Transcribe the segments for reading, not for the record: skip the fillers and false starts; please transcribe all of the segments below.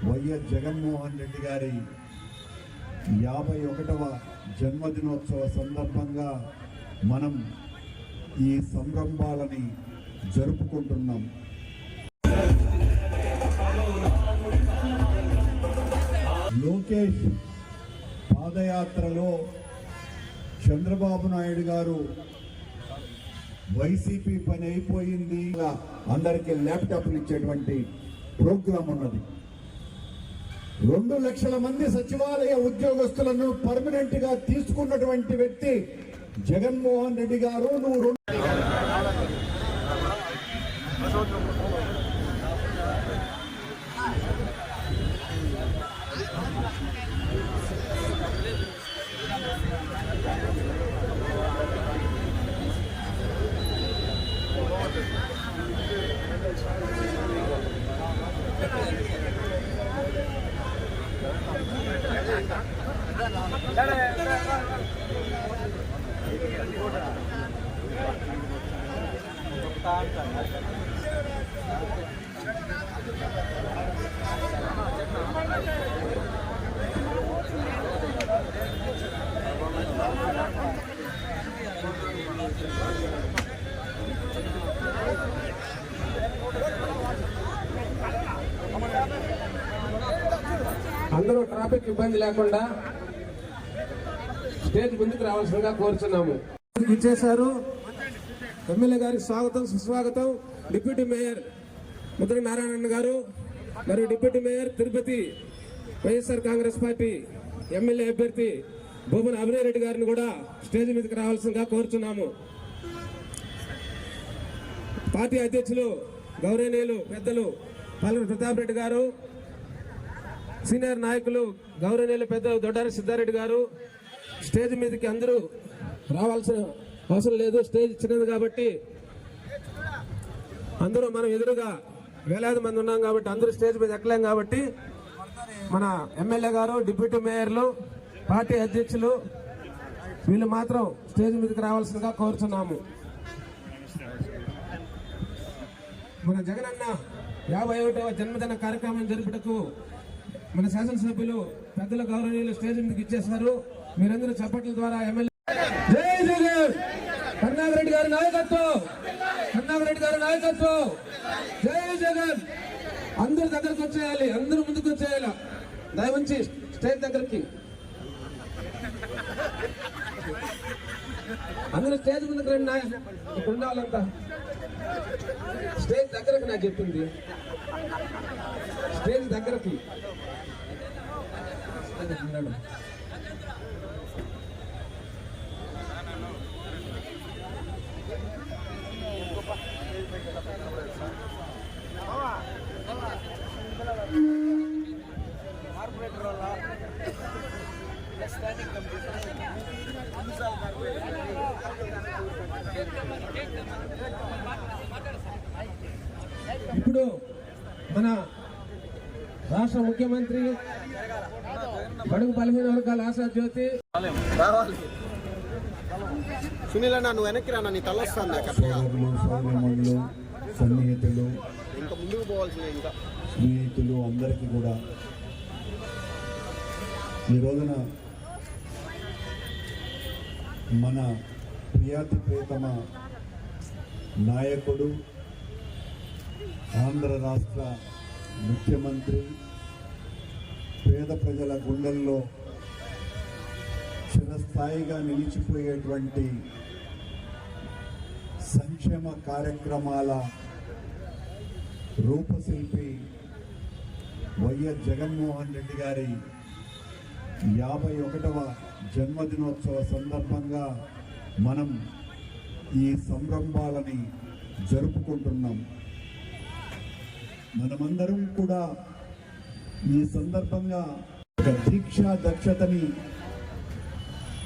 YS Jaganmohan Reddy గారి 51వ జన్మదినోత్సవ సందర్భంగా మనం ఈ సంరంభాలని జరుపుకుంటున్నాం. లోకేష్ పాదయాత్రలో చంద్రబాబు నాయుడు గారు వైసీపీ పని అయిపోయింది, అందరికీ ల్యాప్టాప్లు ఇచ్చేటువంటి ప్రోగ్రాం ఉన్నది. 2 లక్షల మంది సచివాలయ ఉద్యోగస్తులను పర్మనెంట్ గా తీసుకున్నటువంటి వ్యక్తి జగన్మోహన్ రెడ్డి గారు. నువ్వు అందరూ ట్రాఫిక్ ఇబ్బంది లేకుండా స్టేజ్ ముందుకు రావాల్సిందిగా కోరుచున్నాము. ఇచ్చేశారు. ఎమ్మెల్యే గారికి స్వాగతం సుస్వాగతం. డిప్యూటీ మేయర్ ముద్ర నారాయణ గారు మరియు deputy mayor Tirupati YSR Congress party MLA అభ్యర్థి భూమన అభినయరెడ్డి గారిని కూడా స్టేజ్ మీదకి రావాల్సిందిగా కోరుచున్నాము. పార్టీ అధ్యక్షులు గౌరవనీయులు పెద్దలు పల్లవి ప్రతాప్ రెడ్డి గారు, సీనియర్ నాయకులు గౌరవనీయులు పెద్దలు దొడ్డారి సిద్ధారెడ్డి గారు స్టేజ్ మీదకి అందరూ రావాల్సిన అవసరం లేదు. స్టేజ్ చిన్నది కాబట్టి అందరూ మనం ఎదురుగా వేలాది మంది ఉన్నాం కాబట్టి అందరూ స్టేజ్ మీద ఎక్కలేం కాబట్టి మన ఎమ్మెల్యే గారు, డిప్యూటీ మేయర్లు, పార్టీ అధ్యక్షులు వీళ్ళు మాత్రం స్టేజ్ మీదకి రావాల్సిందిగా కోరుచున్నాము. మన జగనన్న 51వ జన్మదిన కార్యక్రమం జరుపుటకు మన శాసనసభ్యులు పెద్దల గౌరవనీయులు స్టేజ్ మీదకి ఇచ్చేశారు. మీరందరూ చప్పట్ల ద్వారా ఎమ్మెల్యే జై జగన్ కరుణాకర్ గారి నాయకత్వం, కరుణాకర్ గారి నాయకత్వం, జై జగన్. అందరు దగ్గరకు వచ్చేయాలి, అందరూ ముందుకు వచ్చేయాలి. దయవుంచి స్టేజ్ దగ్గరికి అందరూ స్టేజ్ ముందుకు రండి. ఇక్కడ ఉన్న వాళ్ళంతా స్టేజ్ దగ్గరకు నాకు చెప్పింది, స్టేజ్ దగ్గరకి ఇప్పుడు మన రాష్ట్ర ముఖ్యమంత్రి బడుగు బలహీన వర్గాల ఆశా జ్యోతి సునీల్ అన్న నువ్వు వెనక్కి రానా, నీ తలొస్తాను. సన్నిహితులు ఇంకా ముందుకు పోవాల్సిందే. ఇంకా స్నేహితులు అందరికీ కూడా ఈ రోజున మన ప్రియాతి ప్రియతమ నాయకుడు, ఆంధ్ర రాష్ట్ర ముఖ్యమంత్రి, పేద ప్రజల గుండెల్లో చిరస్థాయిగా నిలిచిపోయేటువంటి సంక్షేమ కార్యక్రమాల రూపశిల్పి వైఎస్ జగన్మోహన్ రెడ్డి గారి 51వ జన్మదినోత్సవ సందర్భంగా మనం ఈ సంరంభాలని జరుపుకుంటున్నాం. మనమందరం కూడా ఈ సందర్భంగా ఒక దీక్షా దక్షతని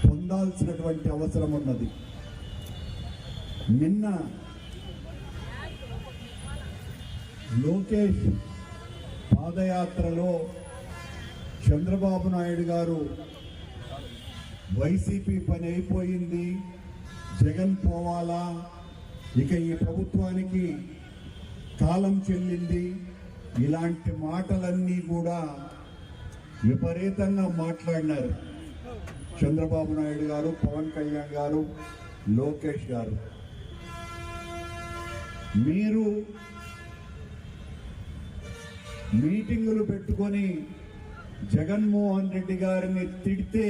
పొందాల్సినటువంటి అవసరం ఉన్నది. నిన్న లోకేష్ పాదయాత్రలో చంద్రబాబు నాయుడు గారు వైసీపీ పని అయిపోయింది, జగన్ పోవాలా, ఇక ఈ ప్రభుత్వానికి కాలం చెల్లింది, ఇలాంటి మాటలన్నీ కూడా విపరీతంగా మాట్లాడినారు చంద్రబాబు నాయుడు గారు, పవన్ కళ్యాణ్ గారు, లోకేష్ గారు. మీరు మీటింగులు పెట్టుకొని జగన్మోహన్ రెడ్డి గారిని తిడితే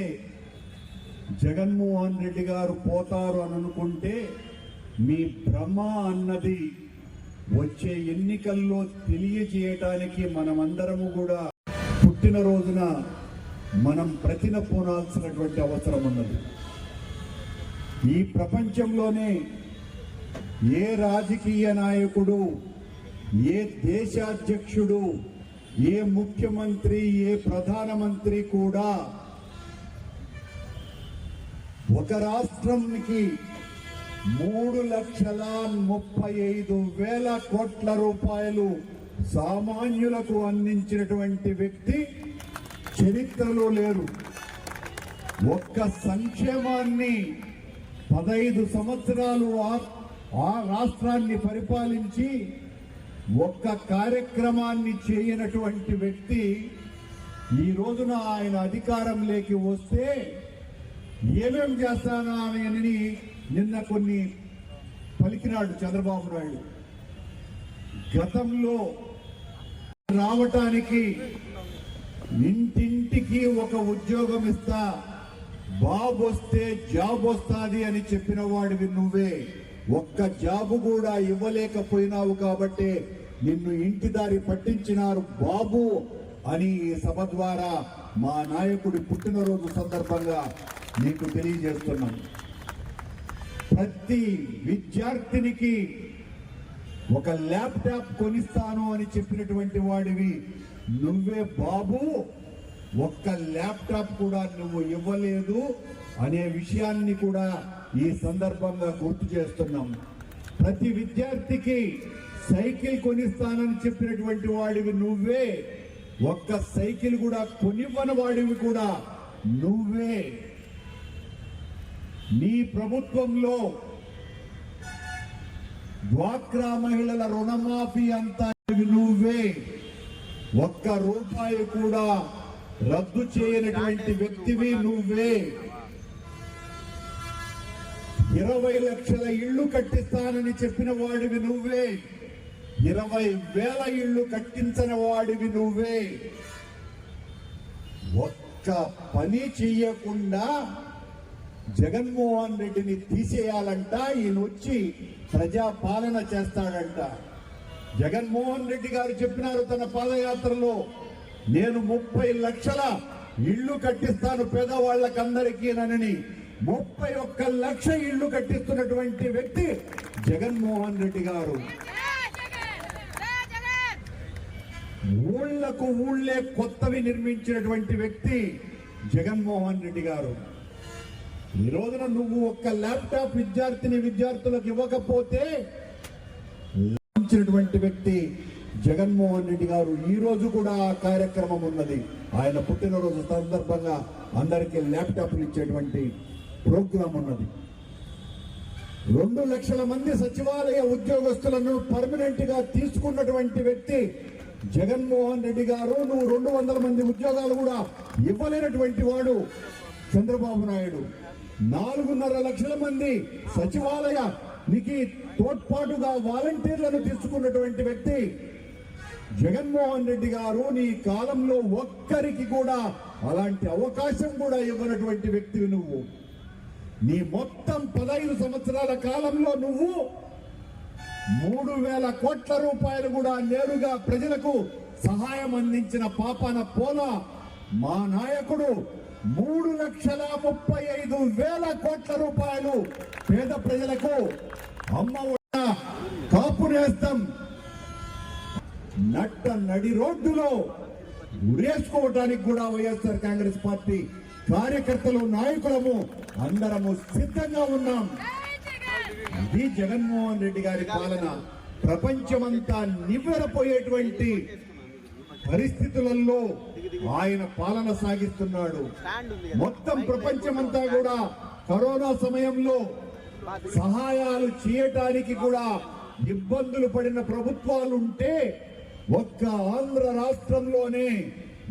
జగన్మోహన్ రెడ్డి గారు పోతారు అని అనుకుంటే మీ భ్రమ అన్నది వచ్చే ఎన్నికల్లో తెలియజేయటానికి మనమందరము కూడా పుట్టినరోజున మనం ప్రతినపోనాల్సినటువంటి అవసరం ఉన్నది. ఈ ప్రపంచంలోనే ఏ రాజకీయ నాయకుడు, ఏ దేశాధ్యక్షుడు, ఏ ముఖ్యమంత్రి, ఏ ప్రధానమంత్రి కూడా ఒక రాష్ట్రానికి 3,35,000 కోట్ల రూపాయలు సామాన్యులకు అందించినటువంటి వ్యక్తి చరిత్రలో లేరు. ఒక్క సంక్షేమాన్ని 15 సంవత్సరాలు ఆ రాష్ట్రాన్ని పరిపాలించి ఒక్క కార్యక్రమాన్ని చేయనటువంటి వ్యక్తి ఈ రోజున ఆయన అధికారంలోకి వస్తే ఏమేం చేస్తానా అని నిన్న కొన్ని పలికినాడు చంద్రబాబు నాయుడు. గతంలో రావటానికి ఇంటింటికి ఒక ఉద్యోగం ఇస్తా, బాబు వస్తే జాబ్ వస్తాది అని చెప్పిన వాడివి నువ్వే. ఒక్క జాబు కూడా ఇవ్వలేకపోయినావు కాబట్టి నిన్ను ఇంటి దారి పట్టించినారు బాబు అని ఈ సభ ద్వారా మా నాయకుడి పుట్టినరోజు సందర్భంగా నీకు తెలియజేస్తున్నాం. ప్రతి విద్యార్థినికి ఒక ల్యాప్టాప్ కొనిస్తాను అని చెప్పినటువంటి వాడివి నువ్వే బాబు. ఒక్క ల్యాప్టాప్ కూడా నువ్వు ఇవ్వలేదు అనే విషయాన్ని కూడా ఈ సందర్భంగా గుర్తు చేస్తున్నాం. ప్రతి విద్యార్థికి సైకిల్ కొనిస్తానని చెప్పినటువంటి వాడివి నువ్వే. ఒక్క సైకిల్ కూడా కొనివ్వని వాడివి కూడా నువ్వే. నీ ప్రభుత్వంలో డ్వాక్రా మహిళల రుణమాఫీ అంతా నువ్వే. ఒక్క రూపాయి కూడా రద్దు చేయనటువంటి వ్యక్తివి నువ్వే. 20 లక్షల ఇళ్లు కట్టిస్తానని చెప్పిన వాడివి నువ్వే. 20,000 ఇళ్లు కట్టించని వాడివి నువ్వే. ఒక్క పని చెయ్యకుండా జగన్మోహన్ రెడ్డిని తీసేయాలంట. ఈయన వచ్చి ప్రజాపాలన చేస్తాడంట. జగన్మోహన్ రెడ్డి గారు చెప్పినారు తన పాదయాత్రలో, నేను 30 లక్షల ఇళ్లు కట్టిస్తాను పేదవాళ్లకందరికీనని. 31 లక్ష ఇళ్లు కట్టిస్తున్నటువంటి వ్యక్తి జగన్మోహన్ రెడ్డి గారు. ఊళ్లకు ఊళ్లే కొత్తవి నిర్మించినటువంటి వ్యక్తి జగన్మోహన్ రెడ్డి గారు. ఈ రోజున నువ్వు ఒక్క ల్యాప్టాప్ విద్యార్థులకు ఇవ్వకపోతే ఇచ్చినటువంటి వ్యక్తి జగన్మోహన్ రెడ్డి గారు. ఈ రోజు కూడా ఆ కార్యక్రమం ఉన్నది. ఆయన పుట్టినరోజు సందర్భంగా అందరికీ ల్యాప్టాప్లు ఇచ్చేటువంటి ప్రోగ్రాం ఉన్నది. 2 లక్షల మంది సచివాలయ ఉద్యోగస్తులను పర్మనెంట్ గా తీసుకున్నటువంటి వ్యక్తి జగన్మోహన్ రెడ్డి గారు. నువ్వు 200 మంది ఉద్యోగాలు కూడా ఇవ్వలేనటువంటి వాడు చంద్రబాబు నాయుడు. 4.5 లక్షల మంది సచివాలయానికి తోడ్పాటుగా వాలంటీర్లను తీసుకున్నటువంటి వ్యక్తి జగన్మోహన్ రెడ్డి గారు. నీ కాలంలో ఒక్కరికి కూడా అలాంటి అవకాశం కూడా ఇవ్వనటువంటి వ్యక్తివి నువ్వు. నీ మొత్తం 15 సంవత్సరాల కాలంలో నువ్వు 3,000 కోట్ల రూపాయలు కూడా నేరుగా ప్రజలకు సహాయం అందించిన పాపాన పోలా. మా నాయకుడు 3,35,000 కోట్ల రూపాయలు పేద ప్రజలకు అమ్మ కాపు నేస్తం నడి రోడ్డులో ఉరేసుకోవటానికి కూడా వైఎస్ఆర్ కాంగ్రెస్ పార్టీ కార్యకర్తలు, నాయకులము అందరము సిద్ధంగా ఉన్నాం. ఇది జగన్మోహన్ రెడ్డి గారి పాలన. ప్రపంచమంతా నివ్వెరపోయేటువంటి పరిస్థితులలో ఆయన పాలన సాగిస్తున్నాడు. మొత్తం ప్రపంచమంతా కూడా కరోనా సమయంలో సహాయాలు చేయటానికి కూడా ఇబ్బందులు పడిన ప్రభుత్వాలు ఉంటే ఒక్క ఆంధ్ర రాష్ట్రంలోనే,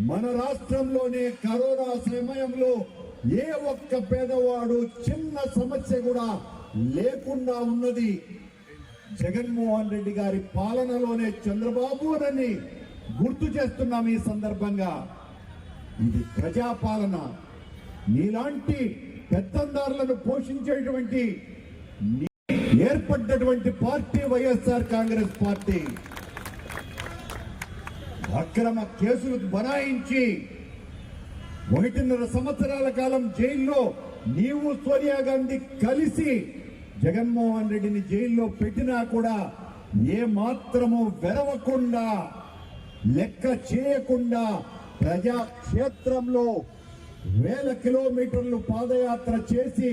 మన రాష్ట్రంలోనే కరోనా సమయంలో ఏ ఒక్క పేదవాడు చిన్న సమస్య కూడా లేకుండా ఉన్నది జగన్మోహన్ రెడ్డి గారి పాలనలోనే చంద్రబాబు అని గుర్తు చేస్తున్నాం. ఈ సందర్భంగా ఇది ప్రజాపాలన. నీలాంటి పెత్తందారులను పోషించేటువంటి ఏర్పడ్డటువంటి పార్టీ వైఎస్ఆర్ కాంగ్రెస్ పార్టీ. అక్రమ కేసులు బనాయించి 1.5 సంవత్సరాల కాలం జైల్లో నీవు సోనియా గాంధీ కలిసి జగన్మోహన్ రెడ్డిని జైల్లో పెట్టినా కూడా ఏ మాత్రము వెరవకుండా, లెక్క చేయకుండా ప్రజాక్షేత్రంలో వేల కిలోమీటర్లు పాదయాత్ర చేసి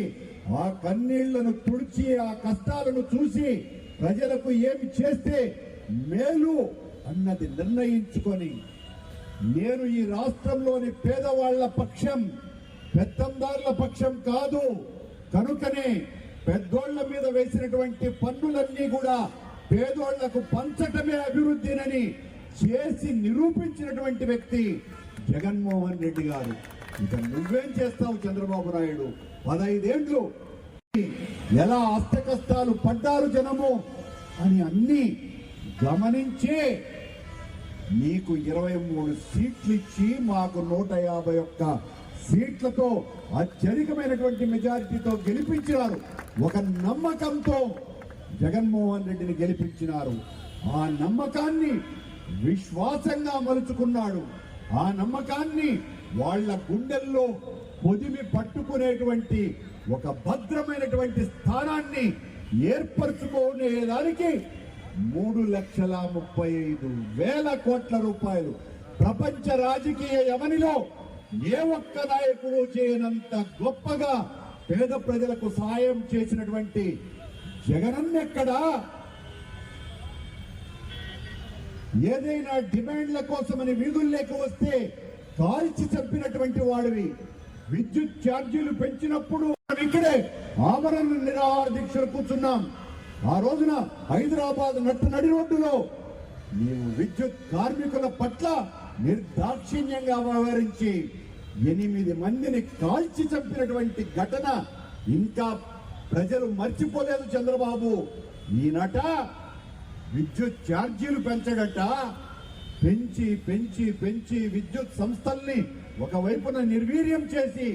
ఆ కన్నీళ్లను తుడిచి ఆ కష్టాలను చూసి ప్రజలకు ఏమి చేస్తే మేలు అన్నది నిర్ణయించుకొని, నేను ఈ రాష్ట్రంలోని పేదవాళ్ల పక్షం, పెత్తందారుల పక్షం కాదు, కనుకనే పెద్దోళ్ల మీద వేసినటువంటి పన్నులన్నీ కూడా పేదోళ్లకు పంచటమే అభివృద్ధినని చేసి నిరూపించినటువంటి వ్యక్తి జగన్మోహన్ రెడ్డి గారు. ఇక నువ్వేం చేస్తావు చంద్రబాబు నాయుడు? 15 ఏళ్లు ఎలా అష్టకష్టాలు పడ్డారు జనము అని అన్ని గమనించే నీకు 23 సీట్లు ఇచ్చి మాకు 151 సీట్లతో అత్యధికమైనటువంటి మెజారిటీతో గెలిపించినారు. ఒక నమ్మకంతో జగన్మోహన్ రెడ్డిని గెలిపించినారు. ఆ నమ్మకాన్ని విశ్వాసంగా మలుచుకున్నాడు. ఆ నమ్మకాన్ని వాళ్ళ గుండెల్లో పొదిమి పట్టుకునేటువంటి ఒక భద్రమైనటువంటి స్థానాన్ని ఏర్పరచుకునేదానికి 3,35,000 కోట్ల రూపాయలు ప్రపంచ రాజకీయ యవనిలో ఏ ఒక్క నాయకుడు చేయనంత గొప్పగా పేద ప్రజలకు సాయం చేసినటువంటి జగనన్నెక్కడా? ఏదైనా డిమాండ్ల కోసమని వీధుల్లోకి వస్తే కాల్చి చంపినటువంటి వాడివి. విద్యుత్ ఛార్జీలు పెంచినప్పుడు ఇక్కడే ఆమరణ నిరాహార దీక్షలు కూర్చున్నాం. ఆ రోజున హైదరాబాద్ నడి రోడ్డులో నీవు విద్యుత్ కార్మికుల పట్ల నిర్దాక్షిణ్యంగా వ్యవహరించి 8 మందిని కాల్చి చంపినటువంటి ఘటన ఇంకా ప్రజలు మర్చిపోలేదు చంద్రబాబు. ఈనట విద్యుత్ ఛార్జీలు పెంచడట, పెంచి పెంచి పెంచి విద్యుత్ సంస్థల్ని ఒకవైపున నిర్వీర్యం చేసి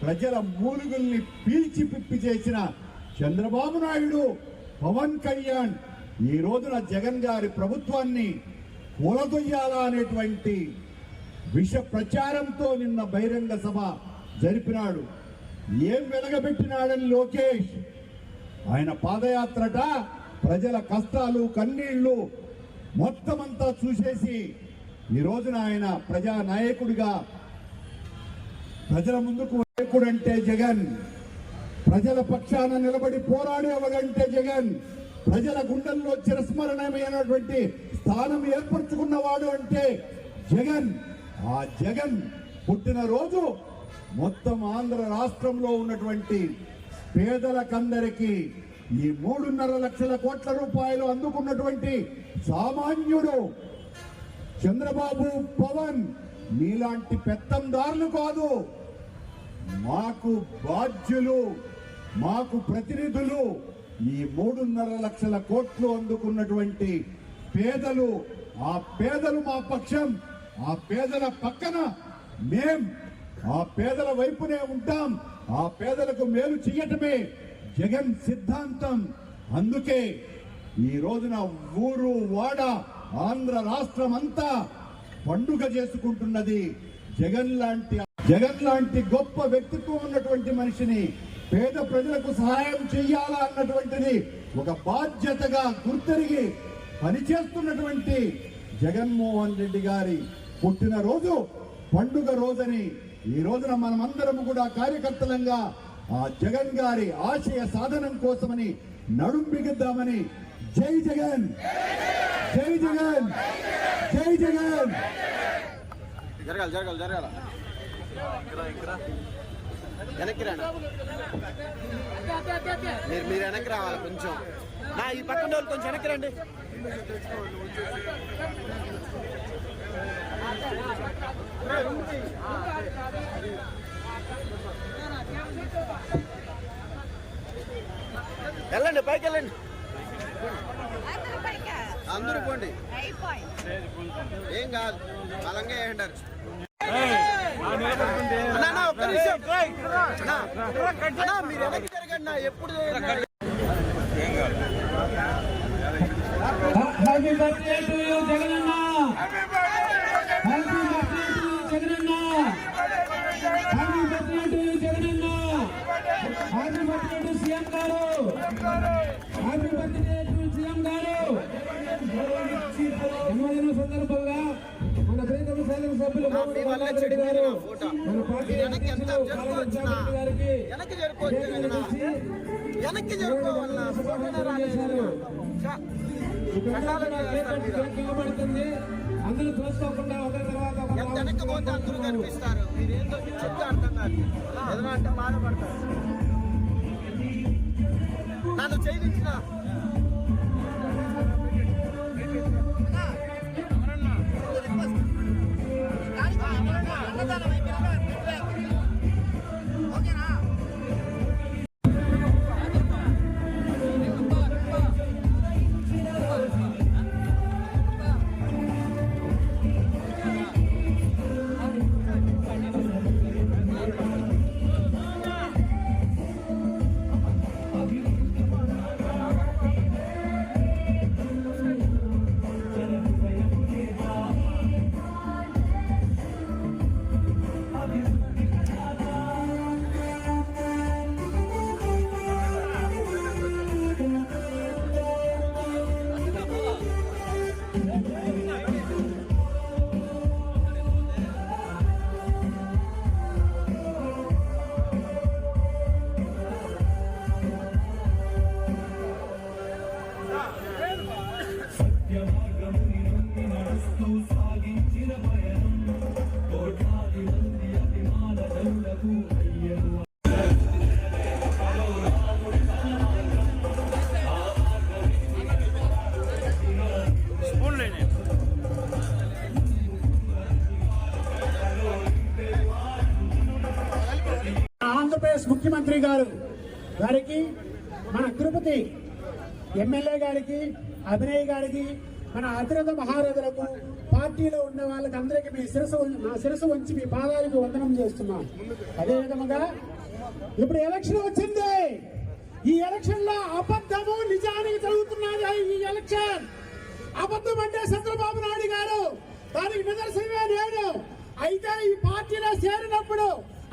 ప్రజల మూలుగుల్ని పీల్చి పిప్పి చేసిన చంద్రబాబు నాయుడు, పవన్ కళ్యాణ్ ఈ రోజున జగన్ గారి ప్రభుత్వాన్ని కూలదొయ్యాలా అనేటువంటి విష ప్రచారంతో నిన్న బహిరంగ సభ జరిపినాడు. ఏం వెలగబెట్టినాడని లోకేష్ ఆయన పాదయాత్రట ప్రజల కష్టాలు కన్నీళ్లు మొత్తమంతా చూసేసి ఈ రోజున ఆయన ప్రజా నాయకుడిగా ప్రజల ముందుకు నాయకుడంటే జగన్, ప్రజల పక్షాన నిలబడి పోరాడేవాడంటే జగన్, ప్రజల గుండెల్లో చిరస్మరణమైనటువంటి స్థానం ఏర్పరచుకున్నవాడు అంటే జగన్. ఆ జగన్ పుట్టినరోజు మొత్తం ఆంధ్ర రాష్ట్రంలో ఉన్నటువంటి పేదలకందరికీ ఈ 3.5 లక్షల కోట్ల రూపాయలు అందుకున్నటువంటి సామాన్యుడు చంద్రబాబు, పవన్ మీలాంటి పెత్తందారులు కాదు, మాకు బాధ్యులు, మాకు ప్రతినిధులు. ఈ 3.5 లక్షల కోట్లు అందుకున్నటువంటి పేదలు, ఆ పేదలు మా పక్షం, ఆ పేదల పక్కన మేం ఆ పేదల వైపునే ఉంటాం. ఆ పేదలకు మేలు చేయటమే జగన్ సిద్ధాంతం. అందుకే ఈ రోజున ఊరు వాడ ఆంధ్ర రాష్ట్రం అంతా పండుగ చేసుకుంటున్నది. జగన్ లాంటి గొప్ప వ్యక్తిత్వం ఉన్నటువంటి మనిషిని పేద ప్రజలకు సహాయం చెయ్యాలా అన్నటువంటిది ఒక బాధ్యతగా గుర్తెరిగి పనిచేస్తున్నటువంటి జగన్మోహన్ రెడ్డి గారి పుట్టినరోజు పండుగ రోజని ఈ రోజున మనమందరం కూడా కార్యకర్తలంగా ఆ జగన్ గారి ఆశయ సాధనం కోసమని నడుం బిగిద్దామని. జై జగన్, జై జగన్, జై జగన్. జరగాలి జరగాలి జరగాల వెనక్కి రండి, మీరు వెనక్కి రావాలి కొంచెం. ఈ పక్కన వాళ్ళు కొంచెం వెనక్కి రండి. వెళ్ళండి పైకి వెళ్ళండి అందరూ పోండి ఏం కాదు బలంగా వేయంటారు ఒక్క నిమిషం అన్నా, మీరు వెనక్కి జరగండి ఎప్పుడు happy birthday to you Jagananna. Happy birthday to you Jagananna. Happy birthday to you Jagananna. Happy birthday to CM గారు. హ్యాపీ బర్త్డే టు సీఎం గారు. జన్మదిన సందర్భంగా మన ప్రీతమ శాసన సభ్యులు మీ వల్ల చెడిపోయిన ఫోటో మన పార్టీ వెనక్కి ఎంత జరుపుకోవచ్చు గారికి వెనక్కి జరుపుకోవచ్చు వెనక్కి జరుపుకోవాలన్నా పడుతుంది. అందరూ చూసుకోకుండా ఒకరి తర్వాత ఎంత వెనక్కి పోతే అందరూ కనిపిస్తారు. మీరు ఏంటో మీరు చెప్తే అర్థం కాదు. ఏదైనా అంటే బాధపడతారు. నన్ను చేయించిన ఆంధ్రప్రదేశ్ ముఖ్యమంత్రి గారికి మన తిరుపతి ఎమ్మెల్యే గారికి అభినయ్ గారికి మన అతిరథ మహారథులకు పార్టీలో ఉన్న వాళ్ళకి అందరికీ నా శిరస్సు వంచి మీ పాదాలకు వందనం చేస్తున్నాం. అదే విధముగా ఇప్పుడు ఎలక్షన్ వచ్చింది. ఈ ఎలక్షన్ లో అబద్ధము నిజానికి జరుగుతున్నది. ఈ ఎలక్షన్ అబద్ధం అంటే చంద్రబాబు నాయుడు గారు, దానికి నిదర్శనమే నేను. అయితే ఈ పార్టీలో చేరినప్పుడు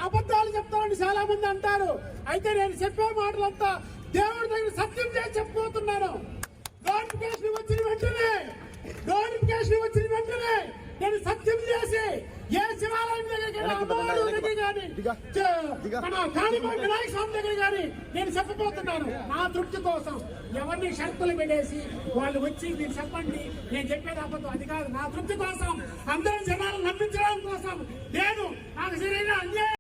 అబద్ధాలు చెప్తారని చాలా మంది అంటారు. అయితే నేను చెప్పే మాటలంతా దేవుడి దగ్గర సత్యం చేసి చెప్పబోతున్నాను. నోటిఫికేషన్ వచ్చిన వెంటనే నేను సత్యం చేసి ఏ శివాలయం దగ్గర మన కాళీమాత వినాయక స్వామి దగ్గర కానీ నేను చెప్పబోతున్నాను. నా తృప్తి కోసం ఎవరిని షరతులు పెట్టేసి వాళ్ళు వచ్చి మీరు చెప్పండి, నేను చెప్పేది అబద్ధం, అది కాదు. నా తృప్తి కోసం, అందరూ జనాలు నమ్మించడం కోసం నేను నాకు సరైన అన్యాయం.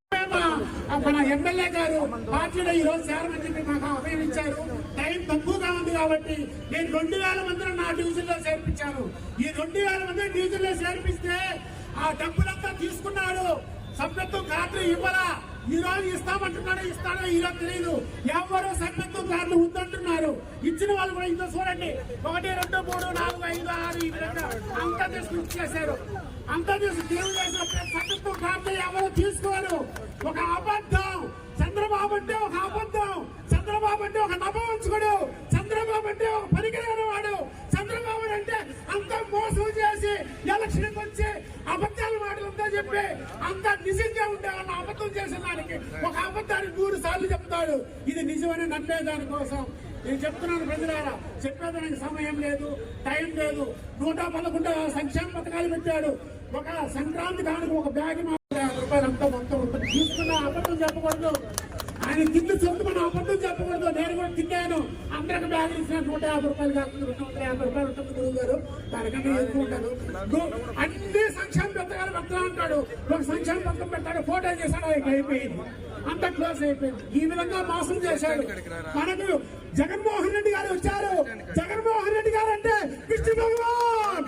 మన ఎమ్మెల్యే గారు పార్టీలో ఈ రోజు చేరమని చెప్పి మాకు అభయం ఇచ్చారు. టైం తక్కువగా ఉంది కాబట్టి నేను 2000 మందిని నా డివిజన్ లో చేర్పించాను. ఈ 2000 మందిని డివిజన్ లో చేర్పిస్తే ఆ డబ్బులంతా తీసుకున్నాడు. సభ్యత్వం కార్డు ఇవ్వరా, ఈ రోజు ఇస్తామంటున్నాడు, ఇస్తాడో ఈ రోజు తెలియదు. ఎవరు సభ్యత్వం కార్డు ఉందంటున్నారు. ఇచ్చిన వాళ్ళు కూడా ఇంత చూడండి, 1, 2, 3, 4, 5, 6 ఈ విధంగా అంతా తీసుకుని ఇచ్చేశారు. అంతా తెలుగుదేశం సభ్యత్వం కార్డు ఎవరు తీసుకోరు. ఒక అబద్ధం. చంద్రబాబు అంటే ఒక అబద్ధం. చంద్రబాబు అంటే ఒక నభవంచుకుడు. చంద్రబాబు అంటే ఒక పనికిరాని వాడు. చంద్రబాబు అంటే అంత మోసం చేసి ఎలక్షన్ వచ్చి అబద్ధాలు మాటలంతా చెప్పి అంత నిజంగా ఉండేవాళ్ళని అబద్ధం చేసే దానికి ఒక అబద్ధాన్ని 3 సార్లు చెప్తాడు. ఇది నిజమని నమ్మే దానికోసం నేను చెప్తున్నాను. ప్రజలారా, చెప్పేదానికి సమయం లేదు, టైం లేదు. 111 సంక్షేమ పథకాలు పెట్టాడు. ఒక సంక్రాంతి కానుక ఒక బ్యాగ్ రూపాయలు అంతా మొత్తం తీసుకున్న అబద్ధం చెప్పకూడదు. ఆయన తిండి సొంతమని అబద్ధం చెప్పకూడదు. నేను కూడా తిన్నాను. అందరికి బ్యాగ్ ఇచ్చిన 150 రూపాయలు కాకుండా 250 రూపాయలు ఉంటుంది గురువు గారు, దానికన్నా ఎక్కువ ఉంటాను. అన్ని సంక్షేమ పథకాలు పెడతా ఉంటాడు. ఒక సంక్షేమ పథకం పెట్టాడు, ఫోటో చేశాడు, అయిపోయింది, అంత క్లోజ్ అయిపోయింది. ఈ విధంగా మోసం చేశాడు. మనకు జగన్మోహన్ రెడ్డి గారు వచ్చారు. జగన్మోహన్ రెడ్డి గారు అంటే విష్ణు భగవాన్.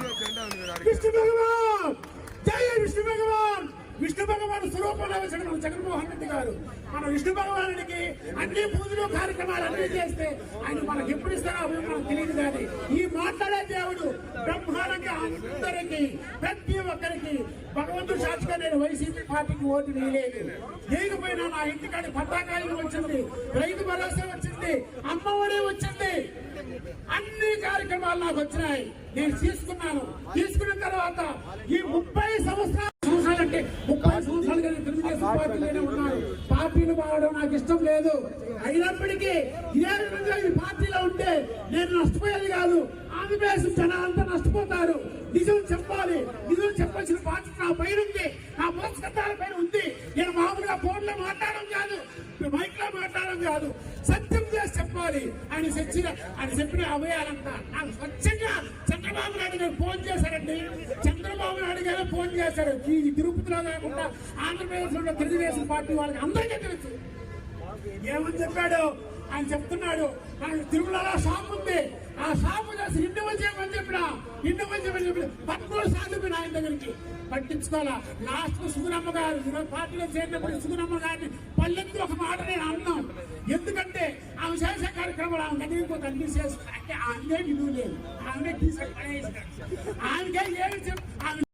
జై విష్ణు భగవాన్. విష్ణు భగవాన్ స్వరూపంలో వచ్చిన మన జగన్మోహన్ రెడ్డి గారు, మన విష్ణు భగవానుడికి అన్ని పూజలు కార్యక్రమాలు అన్ని చేస్తే ఆయన మనకి ఎప్పుడు ఇస్తారో అవి మనకు తెలియదు. కానీ ఈ మాట్లాడే దేవుడు బ్రహ్మాండంగా అందరికీ ప్రతి ఒక్కరికి భగవంతుడు సాక్షిగా నేను వైసీపీ పార్టీకి ఓటు వేయలేదు. వేయకపోయినా నా ఇంటికాడి పట్టాకాయలు వచ్చింది, రైతు భరోసా వచ్చింది, అమ్మఒడి వచ్చింది, అన్ని కార్యక్రమాలు నాకు వచ్చినాయి. నేను తీసుకున్నాను. తీసుకున్న తర్వాత ఈ 30 సంవత్సరాలంటే 30 సంవత్సరాలుగా తెలుగుదేశం పార్టీలోనే ఉన్నాను. పార్టీలు మారడం నాకు ఇష్టం లేదు. అయినప్పటికీ ఇదే విధంగా ఈ పార్టీలో ఉంటే నేను నష్టపోయేది కాదు. ఆంధ్రప్రదేశ్ జనాలంతా నష్టపోతారు. నిజం చెప్పాలి. నిజం చెప్పాల్సిన బాధ్యత నా పైన ఉంది, నా పురస్కారాల పైన ఉంది. నేను మామూలుగా ఫోన్లో మాట్లాడడం కాదు, మైక్ లో మాట్లాడడం కాదు, సత్యం చేసి చెప్పాలి. ఆయన చెప్పిన అభయాలంతా నాకు స్వచ్ఛంగా చంద్రబాబు నాయుడు గారు ఫోన్ చేశారండి. చంద్రబాబు నాయుడు గారు ఫోన్ చేశారు. ఈ తిరుపతిలో కాకుండా ఆంధ్రప్రదేశ్ లో తెలుగుదేశం పార్టీ వాళ్ళకి అందరికీ తెలుసు. ఏమని చెప్పాడు ఆయన చెప్తున్నాడు. నాకు తిరుమలలో షాప్ ఉంది, ఆ షాపు చేసి ఇండివల్ చేయమని చెప్పిన 13 సార్లు ఆయన దగ్గరికి పట్టించుకోవాలా. లాస్ట్ సుగుణమ్మ గారు పార్టీలో చేరినప్పుడు సుగుణమ్మ గారిని పల్లెత్తి ఒక మాట నేను అన్నాను. ఎందుకంటే ఆమె చేసే కార్యక్రమాలు ఆమె దగ్గరికి అన్ని చేసి అంటే ఆమె విలువ లేదు, ఆమె ఆమెకే ఏమి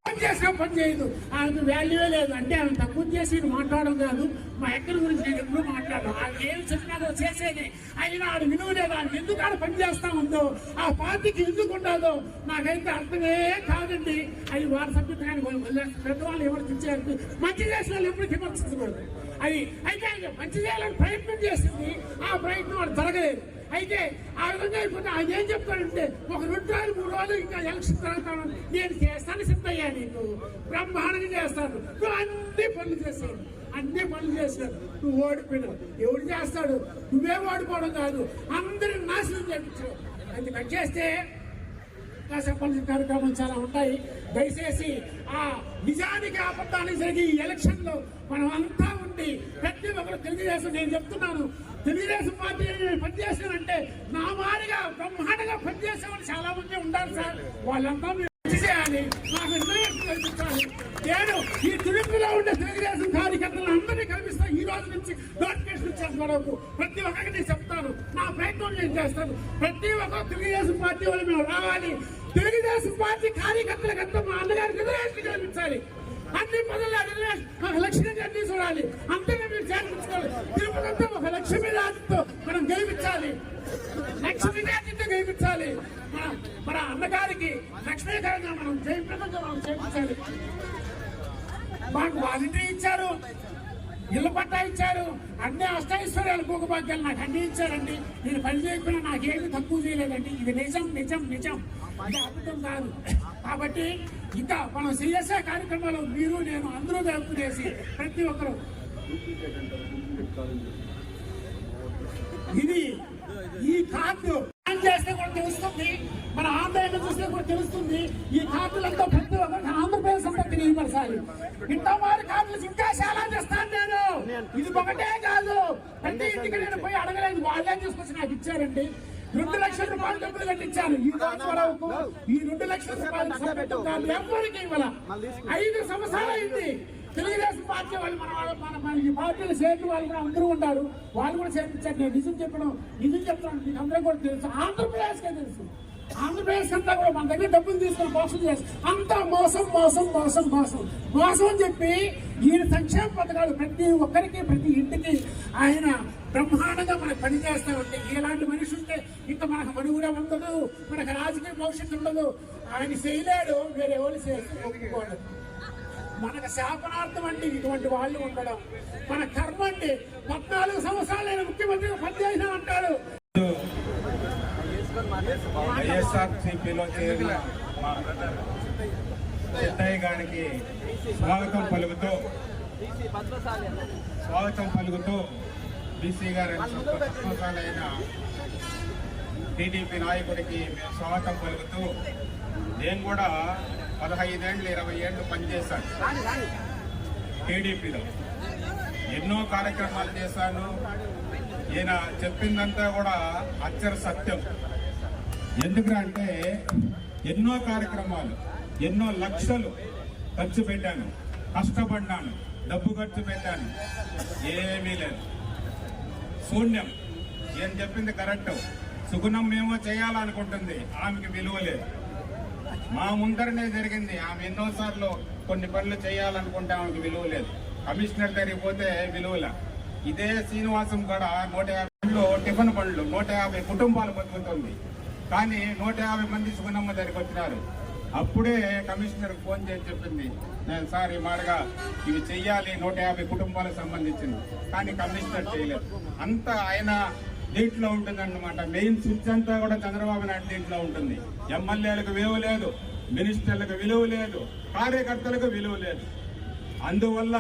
ఆమె చేసిన పని చేయదు, ఆమెకు వాల్యూవే లేదు. అంటే ఆమె తక్కువ చేసి మాట్లాడడం కాదు, మా ఎక్కడి గురించి నేను ఎప్పుడు మాట్లాడను. ఆమె ఏమి చెప్పినాదో చేసేది. అయినా ఆడు విలువ లేదు. ఆమె ఎందుకు ఆడ పని చేస్తా ఉందో, ఆ పార్టీకి ఎందుకు ఉండదో నాకైతే అర్థమే కాదండి. అది వారి సభ్యతగాని పెద్దవాళ్ళు ఎవరికి ఇచ్చేది. మంచి చేసిన వాళ్ళు ఎప్పుడు విమర్శించకూడదు. అది అయితే మంచి చేయాలని ప్రయత్నం చేసింది, ఆ ప్రయత్నం వాడు జరగలేదు. అయితే ఆ విధంగా అయిపోతే ఆయన ఏం చెప్తాడంటే ఒక 2 రోజులు 3 రోజులు ఇంకా ఎలక్షన్ జరుగుతాను, నేను చేస్తాను, సిద్ధయ్యా నీకు బ్రహ్మాండంగా చేస్తాను, నువ్వు అన్ని పనులు చేశాడు, అన్ని పనులు చేశాడు, నువ్వు ఓడిపోయినావు. ఎవడు చేస్తాడు? నువ్వే ఓడిపోవడం కాదు, అందరిని నాశనం చేయించావు. అది కట్ చేస్తే చెప్పాల్సిన కార్యక్రమాలు చాలా ఉంటాయి. దయచేసి ఆ నిజానికి అబద్ధానికి జరిగి ఈ ఎలక్షన్ లో మనం అంతా ఉండి ప్రతి ఒక్కరు తెలుగుదేశం, నేను చెప్తున్నాను తెలుగుదేశం పార్టీ పనిచేస్తానంటే నా మారిగా బ్రహ్మాండంగా పనిచేసేవాళ్ళు చాలా మంది ఉండాలి సార్. వాళ్ళంతా మీరు చేయాలి, నాకు నిర్ణయం కల్పించాలి. నేను ఈ తిరుపతిలో ఉండే తెలుగుదేశం కార్యకర్తలను అందరినీ కల్పిస్తాను. ఈ రోజు నుంచి నోటిఫికేషన్ ఇచ్చేంత వరకు ప్రతి ఒక్కరికి నేను చెప్తాను, నా ప్రయత్నం నేను చేస్తాను. ప్రతి ఒక్కరు తెలుగుదేశం పార్టీ వాళ్ళు మేము రావాలి. తెలుగుదేశం పార్టీ కార్యకర్తలకంతా మా అన్నగారికి రిజర్వేషన్ కల్పించాలి. అన్ని పనులు ఒక లక్ష్యంగా చూడాలి. అంతగా మీరు చేర్పించుకోవాలి. తిరుపతి అంతా ఒక లక్ష్యం మీద మనం గెలిపించాలి, లక్ష్మీదేవితో గెలిపించాలి. మన అన్నగారికి లక్ష్మీకరంగా మనం జయప్రదంగా మనం చేయించాలి. మాకు వాలంటీర్ ఇచ్చారు, ఇళ్ల పట్టా ఇచ్చారు, అన్ని అష్టైశ్వర్యాలు భూగభాగ్యాలు నాకు అన్ని ఇచ్చారండి. నేను పని చేయకపోయినా నాకేమి తక్కువ చేయలేదండి. ఇది నిజం నిజం నిజం, ఇది అబద్ధం కాదు. కాబట్టి ఇంకా మనం చేసే కార్యక్రమాలు మీరు నేను అందరూ జరుపుకునేసి ప్రతి ఒక్కరు ఇది ఈ కార్డు చేస్తే కూడా తెలుస్తుంది, మన ఆన్లైన్ చూస్తే కూడా తెలుస్తుంది. ఈ కార్డులంతా ప్రతి ఒక్కరికి ఆంధ్రప్రదేశ్ అంతా తెలియపరచాలి. ఇంత వారి కార్డులు ఇంకా చాలా చేస్తాను నేను. ఇది ఒకటే కాదు, ప్రతి ఇంటికి నేను పోయి అడగలేదు, వాళ్ళే తీసుకొచ్చి నాకు ఇచ్చారండి. 2 లక్షల రూపాయలు డబ్బులు కట్టించాను. ఈ రోజు వరకు ఈ 2 లక్షల రూపాయలు ఎవరికి ఇవ్వాల. 5 సంవత్సరాలు అయింది. తెలుగుదేశం పార్టీ వాళ్ళు మన ఈ పార్టీలు చేతి వాళ్ళు కూడా అందరూ ఉన్నారు, వాళ్ళు కూడా చేర్పించారు. నేను నిజం చెప్తున్నాను మీకు అందరూ కూడా తెలుసు, ఆంధ్రప్రదేశ్కే తెలుసు. ఆంధ్రప్రదేశ్ అంతా కూడా మన దగ్గర డబ్బులు తీసుకొని మోసం చేస్తారు. అంతా మోసం మోసం మోసం మోసం మోసం అని చెప్పి ఈయన సంక్షేమ పథకాలు ప్రతి ఒక్కరికి ప్రతి ఇంటికి ఆయన బ్రహ్మాండంగా మనకు పనిచేస్తా ఉంటే, ఇలాంటి మనిషి ఉంటే ఇంకా మనకు మనుగడ ఉండదు, మనకు రాజకీయ భవిష్యత్తు ఉండదు. ఆయన చేయలేడు, వేరే వాళ్ళు చేస్తే ఒప్పుకోవడం మనకు శాపనార్థం అండి. ఇటువంటి వాళ్ళు ఉండడం మన కర్మ అండి. 14 సంవత్సరాలు ఆయన ముఖ్యమంత్రిగా పనిచేసినా అంటాడు. వైఎస్ఆర్సీపీలో చేరిన మా బ్రదర్ సిద్ధయ్య గారికి స్వాగతం పలుకుతూ బీసీ గారి సంవత్సరాలైన టీడీపీ నాయకుడికి మేము స్వాగతం పలుకుతూ, నేను కూడా 15 ఏళ్ళు 20 ఏళ్ళు పనిచేశాను టీడీపీలో. ఎన్నో కార్యక్రమాలు చేశాను. ఈయన చెప్పిందంతా కూడా అక్షర సత్యం. ఎందుకంటే ఎన్నో కార్యక్రమాలు, ఎన్నో లక్షలు ఖర్చు పెట్టాను, కష్టపడ్డాను, డబ్బు ఖర్చు పెట్టాను, ఏమీ లేదు. శూన్యం. ఏం చెప్పింది కరెక్ట్. సుగుణం ఏమో చేయాలనుకుంటుంది, ఆమెకి విలువ లేదు. మా ముందరనే జరిగింది. ఆమె ఎన్నోసార్లు కొన్ని పనులు చేయాలనుకుంటే ఆమెకి విలువ లేదు. కమిషనర్ దగ్గరికి పోతే విలువల. ఇదే శ్రీనివాసం కూడా 150 బండ్లు, టిఫిన్ బండ్లు, 150 కుటుంబాలు బతుకుతుంది. కానీ 150 మంది సుగుణమ్మ దగ్గరికి వచ్చినారు. అప్పుడే కమిషనర్ ఫోన్ చేసి చెప్పింది, నేను సార్ ఈ మాటగా ఇవి చెయ్యాలి, 150 కుటుంబాలకు సంబంధించింది. కానీ కమిషనర్ చేయలేదు. అంతా ఆయన దీంట్లో ఉంటుందన్నమాట. మెయిన్ స్విచ్ అంతా కూడా చంద్రబాబు నాయుడు దీంట్లో ఉంటుంది. ఎమ్మెల్యేలకు విలువ లేదు, మినిస్టర్లకు విలువ లేదు, కార్యకర్తలకు విలువ లేదు. అందువల్ల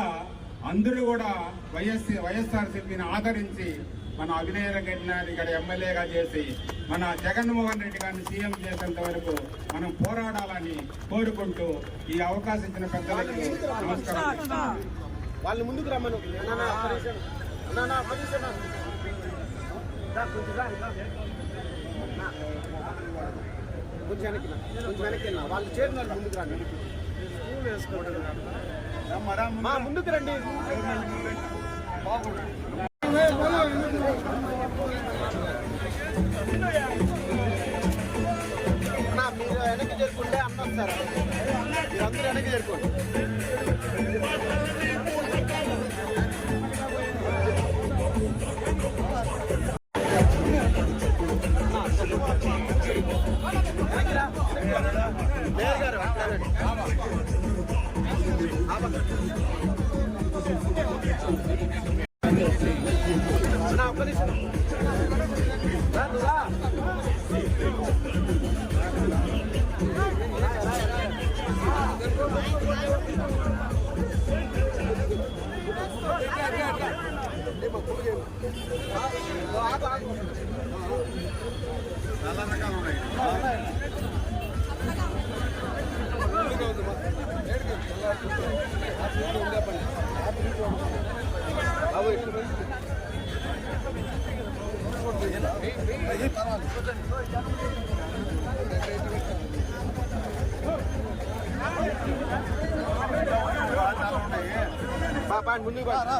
అందరూ కూడా వైఎస్ఆర్సీపీని ఆదరించి మన అభినయ రెడ్డి గారి ఎమ్మెల్యేగా చేసి మన జగన్మోహన్ రెడ్డి గారిని సీఎం చేసేంత వరకు మనం పోరాడాలని కోరుకుంటూ ఈ అవకాశం ఇచ్చిన పెద్దలకు నమస్కారం. వాళ్ళు ముందుకు రమ్మను. కొంచెం వెనక్కి వాళ్ళు చేరిన ముందుకు రండి. మా ముందుకు రండి. మీరు వెనక్కి చేరుకుంటే అన్న వస్తారు. మీరందరూ వెనక్కి చేరుకోండి.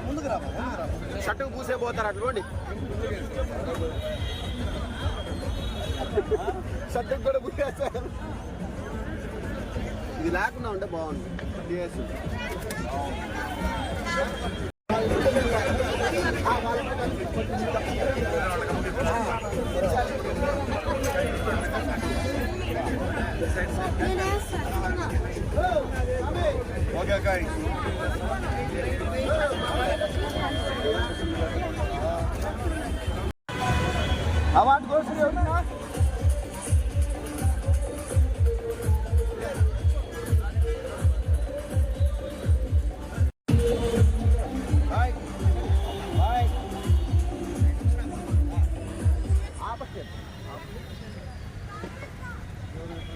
ముందుకు రా. షట్టుకు పూసే పోతారు అట్లుండి. షట్టుకు కూడా పూసేస్తారు. ఇది లేకుండా ఉంటే బాగుంది. Okay guy. అవార్డు కోసం ఎవరున్నా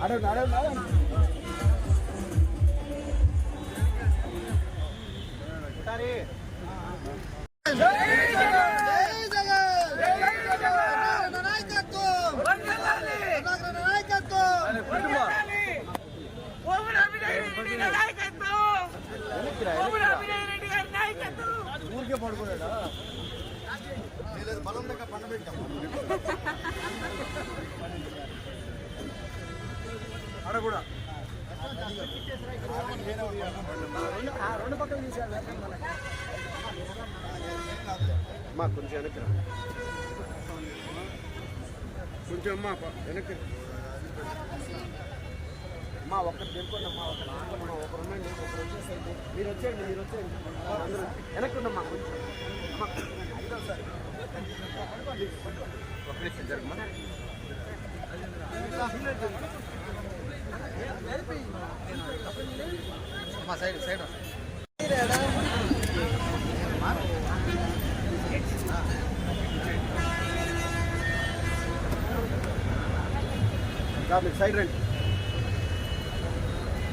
అడగండి. ఊరికే పడుకోలేదా? బలం దగ్గర పండ పెట్టాం. అక్కడ కూడా రెండు పక్కన తీసారు. మా కొంచెం వెనక్కి కొంచెం అమ్మా వెనక్కి మా ఒక్కటి తెలుసుకోండి అమ్మా. ఒకరు ఉండండి, ఒకరు వచ్చేసరికి మీరు వచ్చేయండి అందరూ వెనక్కి ఉండమ్మా. కొంచెం ఒక నిమిషం జరగమ్మా. మా సైడ్ మీరు సైడ్ రండి.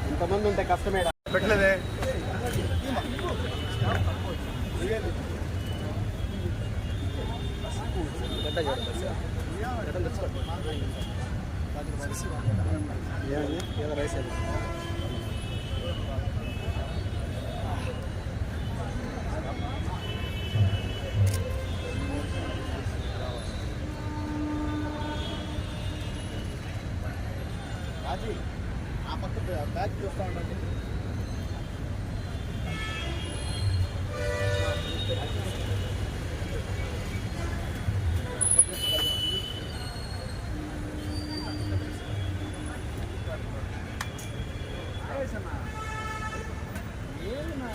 ఇంతమంది ఉంటే కష్టమే. పెట్టలేదే రైస్ రాజీ ఆ పక్క బ్యాగ్ చూస్తూ ఉండండి. ఏనా